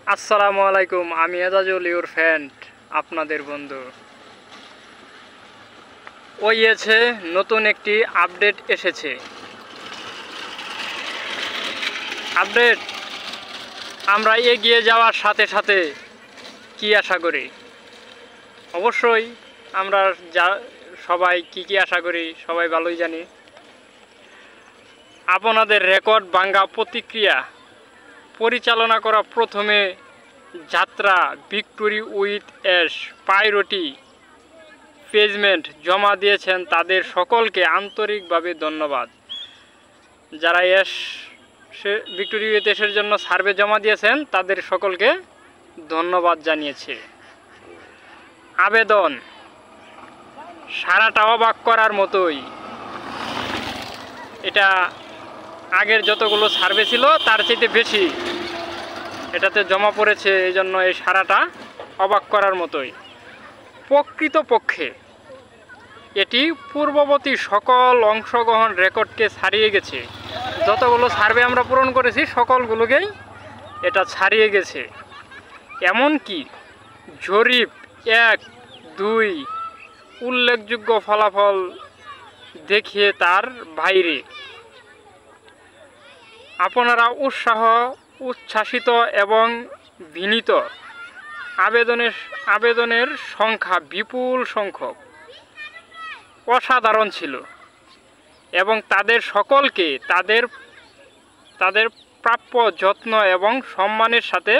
আসসালামু আলাইকুম, আমি এজাজুল ইউর ফ্রেন্ড, আপনাদের বন্ধু। ওইয়েছে নতুন একটি আপডেট এসেছে। আপডেট আমরা এগিয়ে যাওয়ার সাথে সাথে কি আশা করি? অবশ্যই আমরা সবাই কি আশা করি সবাই ভালোই জানি। আপনাদের রেকর্ড ভাঙ্গা প্রতিক্রিয়া পরিচালনা করা প্রথমে যাত্রা ভিক্টোরি উইথ অ্যাশ প্রায়োরিটি পেজমেন্ট জমা দিয়েছেন তাদের সকলকে আন্তরিকভাবে ধন্যবাদ। যারা ভিক্টোরি উইথ অ্যাশের জন্য সার্ভে জমা দিয়েছেন তাদের সকলকে ধন্যবাদ জানিয়েছে। আবেদন সারাটা অবাক করার মতোই। এটা আগের যতগুলো সার্ভে ছিল তার চাইতে বেশি এটাতে জমা পড়েছে, এই জন্য এই সারাটা অবাক করার মতোই। প্রকৃতপক্ষে এটি পূর্ববর্তী সকল অংশগ্রহণ রেকর্ডকে ছাড়িয়ে গেছে। যতগুলো সার্ভে আমরা পূরণ করেছি সকলগুলোকেই এটা ছাড়িয়ে গেছে। এমনকি জরিপ 1-2 উল্লেখযোগ্য ফলাফল দেখিয়ে তার বাইরে। আপনারা উচ্ছ্বাসিত এবং বিনীত। আবেদনের সংখ্যা বিপুল সংখ্যক, অসাধারণ ছিল এবং তাদের সকলকে তাদের প্রাপ্য যত্ন এবং সম্মানের সাথে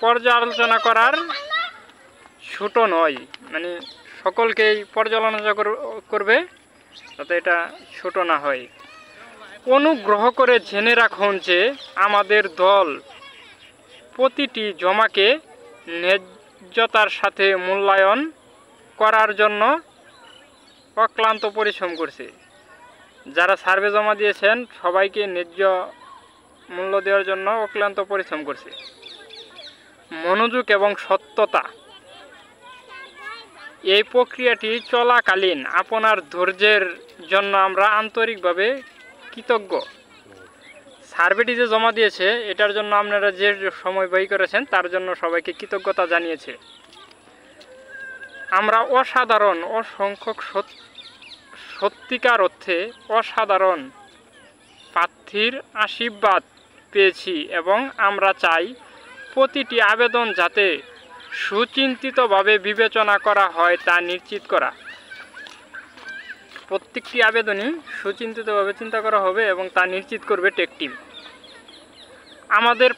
পর্যালোচনা করার ছোট নয়, মানে সকলকেই পর্যালোচনা করবে যাতে এটা ছোট না হয়। অনুগ্রহ করে জেনে রাখুন যে আমাদের দল প্রতিটি জমাকে ন্যায্যতার সাথে মূল্যায়ন করার জন্য অক্লান্ত পরিশ্রম করছে। যারা সার্ভে জমা দিয়েছেন সবাইকে ন্যায্য মূল্য দেওয়ার জন্য অক্লান্ত পরিশ্রম করছে। মনোযোগ এবং সত্যতা, এই প্রক্রিয়াটি চলাকালীন আপনার ধৈর্যের জন্য আমরা আন্তরিকভাবে কৃতজ্ঞ। সার্ভেটি যে জমা দিয়েছে এটার জন্য আপনারা যে সময় ব্যয় করেছেন তার জন্য সবাইকে কৃতজ্ঞতা জানিয়েছে। আমরা অসংখ্য সত্যিকার অর্থে অসাধারণ প্রার্থীর আশীর্বাদ পেয়েছি এবং আমরা চাই প্রতিটি আবেদন যাতে সুচিন্তিতভাবে বিবেচনা করা হয় তা নিশ্চিত করা। প্রত্যেকটি আবেদনই সুচিন্তিতভাবে চিন্তা করা হবে এবং তা নিশ্চিত করবে টেক টিম। আমাদের